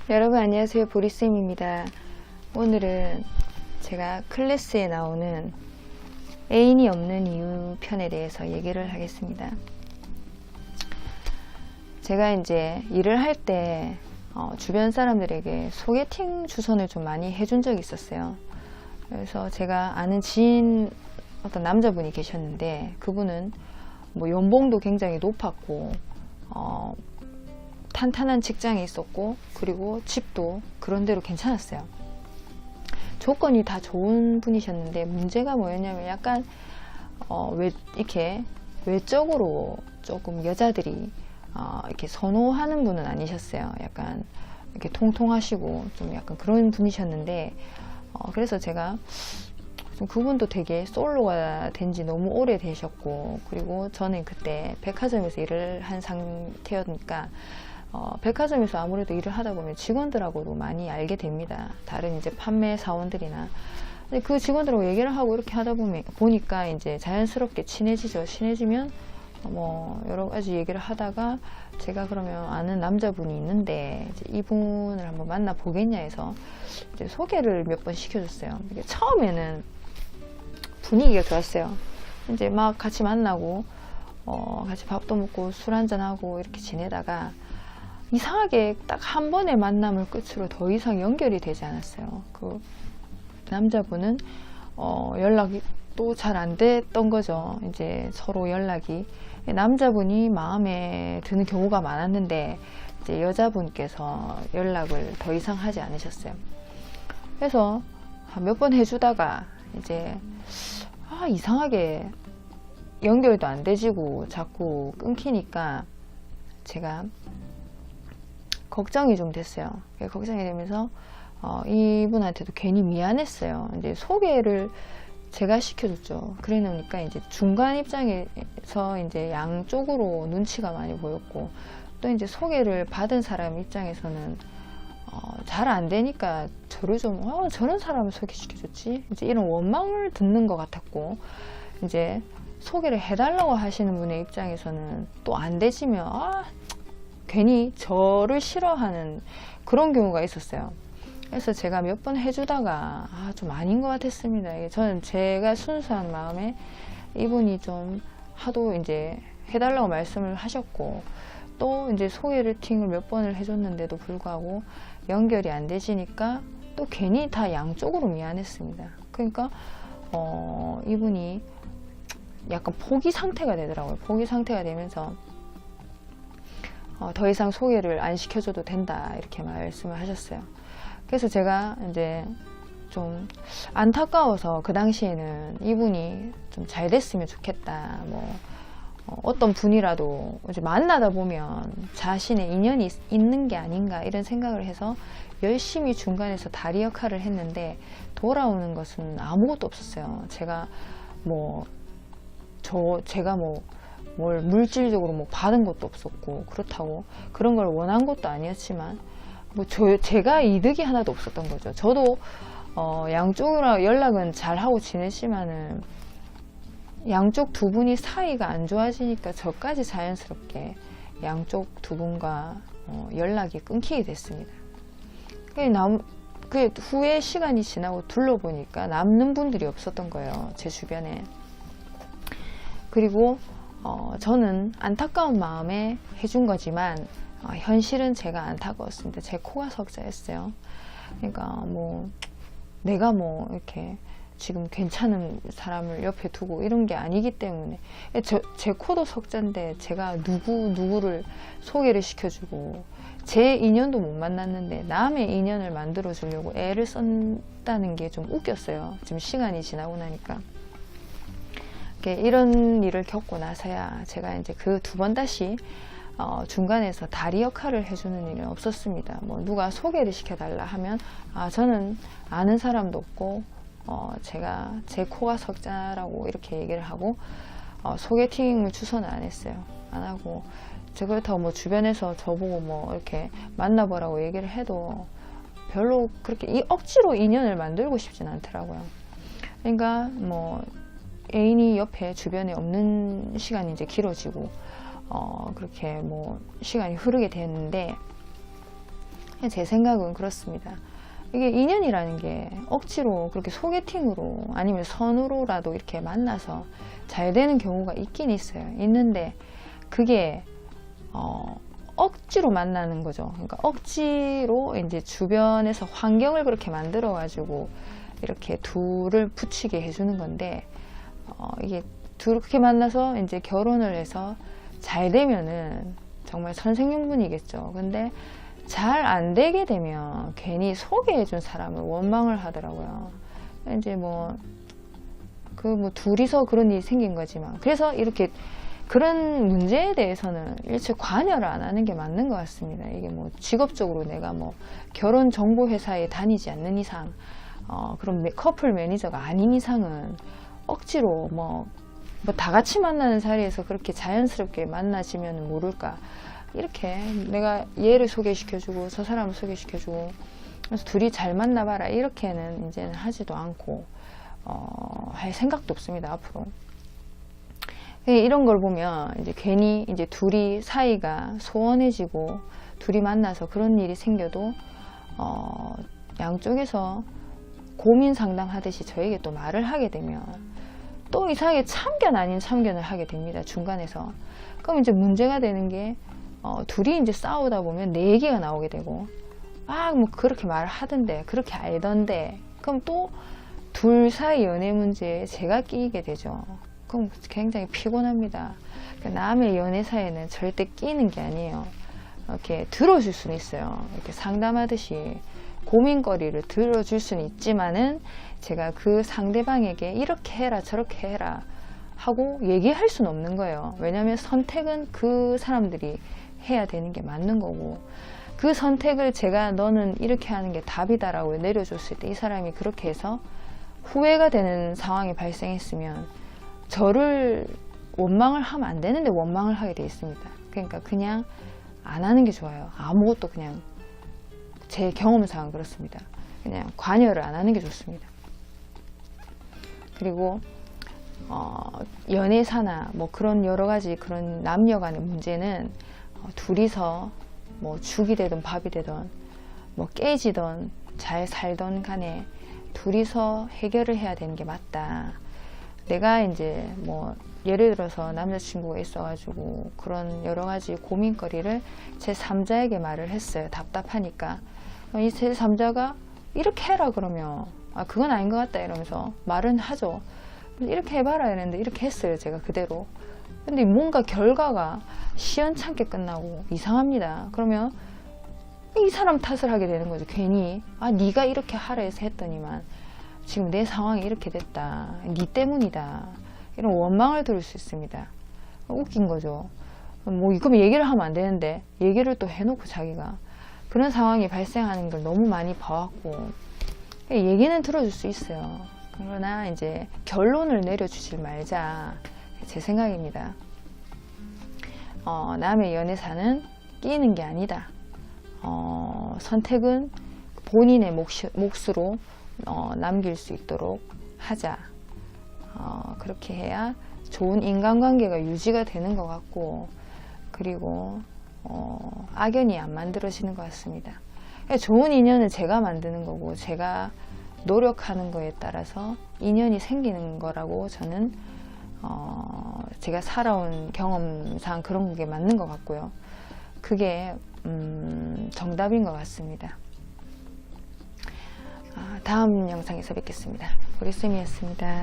여러분 안녕하세요, 보리쌤입니다. 오늘은 제가 클래스에 나오는 애인이 없는 이유 편에 대해서 얘기를 하겠습니다. 제가 이제 일을 할 때 주변 사람들에게 소개팅 추선을 좀 많이 해준 적이 있었어요. 그래서 제가 아는 지인 어떤 남자분이 계셨는데, 그분은 뭐 연봉도 굉장히 높았고 탄탄한 직장에 있었고, 그리고 집도 그런대로 괜찮았어요. 조건이 다 좋은 분이셨는데, 문제가 뭐였냐면 약간 이렇게 외적으로 조금 여자들이 이렇게 선호하는 분은 아니셨어요. 약간 이렇게 통통하시고 좀 약간 그런 분이셨는데, 그래서 제가 좀 그분도 되게 솔로가 된 지 너무 오래 되셨고, 그리고 저는 그때 백화점에서 일을 한 상태였으니까 백화점에서 아무래도 일을 하다 보면 직원들하고도 많이 알게 됩니다. 다른 이제 판매 사원들이나. 근데 그 직원들하고 얘기를 하고 이렇게 하다 보니까 이제 자연스럽게 친해지죠. 친해지면 뭐 여러 가지 얘기를 하다가, 제가 그러면 아는 남자분이 있는데 이제 이분을 한번 만나 보겠냐 해서 이제 소개를 몇 번 시켜줬어요. 이게 처음에는 분위기가 좋았어요. 이제 막 같이 만나고 같이 밥도 먹고 술 한잔 하고 이렇게 지내다가, 이상하게 딱 한 번의 만남을 끝으로 더 이상 연결이 되지 않았어요. 그 남자분은 연락이 또 잘 안 됐던 거죠. 이제 서로 연락이, 남자분이 마음에 드는 경우가 많았는데 이제 여자분께서 연락을 더 이상 하지 않으셨어요. 그래서 몇 번 해주다가 이제 이상하게 연결도 안 되지고 자꾸 끊기니까 제가 걱정이 좀 됐어요. 걱정이 되면서 이분한테도 괜히 미안했어요. 이제 소개를 제가 시켜줬죠. 그래 놓으니까 이제 중간 입장에서 이제 양쪽으로 눈치가 많이 보였고, 또 이제 소개를 받은 사람 입장에서는 잘 안 되니까 저를 좀 저런 사람을 소개시켜줬지, 이제 이런 원망을 듣는 것 같았고, 이제 소개를 해달라고 하시는 분의 입장에서는 또 안 되지면 괜히 저를 싫어하는 그런 경우가 있었어요. 그래서 제가 몇 번 해주다가 좀 아닌 것 같았습니다. 저는 제가 순수한 마음에 이분이 좀 하도 이제 해달라고 말씀을 하셨고, 또 이제 소개팅을 몇 번을 해줬는데도 불구하고 연결이 안 되시니까 또 괜히 다 양쪽으로 미안했습니다. 그러니까 이분이 약간 포기 상태가 되더라고요. 포기 상태가 되면서 더 이상 소개를 안 시켜줘도 된다, 이렇게 말씀을 하셨어요. 그래서 제가 이제 좀 안타까워서, 그 당시에는 이분이 좀 잘 됐으면 좋겠다, 뭐 어떤 분이라도 이제 만나다 보면 자신의 인연이 있는 게 아닌가, 이런 생각을 해서 열심히 중간에서 다리 역할을 했는데, 돌아오는 것은 아무것도 없었어요. 제가 뭘 물질적으로 뭐 받은 것도 없었고, 그렇다고 그런 걸 원한 것도 아니었지만 제가 이득이 하나도 없었던 거죠. 저도 양쪽으로 연락은 잘 하고 지냈지만은 양쪽 두 분이 사이가 안 좋아지니까 저까지 자연스럽게 양쪽 두 분과 연락이 끊기게 됐습니다. 그 후에 시간이 지나고 둘러보니까 남는 분들이 없었던 거예요, 제 주변에. 그리고 저는 안타까운 마음에 해준 거지만 현실은 제가 안타까웠습니다. 제 코가 석자였어요. 그러니까 내가 이렇게 지금 괜찮은 사람을 옆에 두고 이런 게 아니기 때문에, 제 코도 석자인데 제가 누구를 소개를 시켜주고 제 인연도 못 만났는데 남의 인연을 만들어 주려고 애를 썼다는 게 좀 웃겼어요. 지금 시간이 지나고 나니까. 이런 일을 겪고 나서야 제가 이제 그 두 번 다시 중간에서 다리 역할을 해주는 일은 없었습니다. 누가 소개를 시켜달라 하면 저는 아는 사람도 없고 제가 제 코가 석자라고 이렇게 얘기를 하고, 소개팅을 추선을 안 했어요. 안 하고, 그렇다고 주변에서 저보고 이렇게 만나보라고 얘기를 해도 별로 그렇게 억지로 인연을 만들고 싶진 않더라고요. 그러니까 애인이 옆에 주변에 없는 시간이 이제 길어지고 그렇게 시간이 흐르게 됐는데, 제 생각은 그렇습니다. 이게 인연이라는 게 억지로 그렇게 소개팅으로 아니면 선으로라도 이렇게 만나서 잘 되는 경우가 있긴 있어요. 있는데 그게 억지로 만나는 거죠. 그러니까 억지로 이제 주변에서 환경을 그렇게 만들어 가지고 이렇게 둘을 붙이게 해주는 건데 이게 둘 그렇게 만나서 이제 결혼을 해서 잘 되면은 정말 선생님분이겠죠. 근데 잘 안 되게 되면 괜히 소개해준 사람을 원망을 하더라고요. 이제 뭐 둘이서 그런 일이 생긴 거지만, 그래서 이렇게 그런 문제에 대해서는 일체 관여를 안 하는 게 맞는 것 같습니다. 이게 뭐 직업적으로 내가 뭐 결혼 정보 회사에 다니지 않는 이상, 그런 커플 매니저가 아닌 이상은 억지로 뭐 다 같이 만나는 자리에서 그렇게 자연스럽게 만나지면 모를까. 이렇게 내가 얘를 소개시켜주고 저 사람을 소개시켜주고 그래서 둘이 잘 만나봐라 이렇게는 이제는 하지도 않고 할 생각도 없습니다. 앞으로 이런 걸 보면 이제 괜히 이제 둘이 사이가 소원해지고 둘이 만나서 그런 일이 생겨도 양쪽에서 고민 상담하듯이 저에게 또 말을 하게 되면 또 이상하게 참견 아닌 참견을 하게 됩니다. 중간에서. 그럼 이제 문제가 되는 게 둘이 이제 싸우다 보면 내 얘기가 나오게 되고, 뭐 그렇게 말을 하던데, 그렇게 알던데, 그럼 또 둘 사이 연애 문제에 제가 끼게 되죠. 그럼 굉장히 피곤합니다. 남의 연애 사이에는 절대 끼는 게 아니에요. 이렇게 들어줄 수는 있어요. 이렇게 상담하듯이 고민거리를 들어줄 수는 있지만은 제가 그 상대방에게 이렇게 해라 저렇게 해라 하고 얘기할 수는 없는 거예요. 왜냐하면 선택은 그 사람들이 해야 되는 게 맞는 거고, 그 선택을 제가 너는 이렇게 하는 게 답이다라고 내려줬을 때 이 사람이 그렇게 해서 후회가 되는 상황이 발생했으면 저를 원망을 하면 안 되는데 원망을 하게 돼 있습니다. 그러니까 그냥 안 하는 게 좋아요. 아무것도 그냥 제 경험상은 그렇습니다. 그냥 관여를 안 하는 게 좋습니다. 그리고 연애사나 뭐 그런 여러 가지 그런 남녀 간의 문제는 둘이서 뭐 죽이 되든 밥이 되든 뭐 깨지든 잘 살던 간에 둘이서 해결을 해야 되는 게 맞다. 내가 이제 뭐 예를 들어서 남자친구가 있어가지고 그런 여러 가지 고민거리를 제 3자에게 말을 했어요. 답답하니까. 이 제 3자가 이렇게 해라 그러면 그건 아닌 것 같다 이러면서 말은 하죠. 이렇게 해봐라 이랬는데 이렇게 했어요. 제가 그대로. 근데 뭔가 결과가 시원찮게 끝나고 이상합니다. 그러면 이 사람 탓을 하게 되는 거죠. 괜히 네가 이렇게 하라 해서 했더니만 지금 내 상황이 이렇게 됐다. 네 때문이다. 이런 원망을 들을 수 있습니다. 웃긴 거죠. 뭐 그럼 얘기를 하면 안 되는데 얘기를 또 해놓고 자기가 그런 상황이 발생하는 걸 너무 많이 봐왔고 얘기는 들어줄 수 있어요. 그러나 이제 결론을 내려주질 말자. 제 생각입니다. 남의 연애사는 끼는 게 아니다. 선택은 본인의 몫으로 남길 수 있도록 하자. 그렇게 해야 좋은 인간관계가 유지가 되는 것 같고, 그리고 악연이 안 만들어지는 것 같습니다. 좋은 인연은 제가 만드는 거고 제가 노력하는 거에 따라서 인연이 생기는 거라고 저는 제가 살아온 경험상 그런 게 맞는 것 같고요. 그게 정답인 것 같습니다. 다음 영상에서 뵙겠습니다. 보리쌤이었습니다.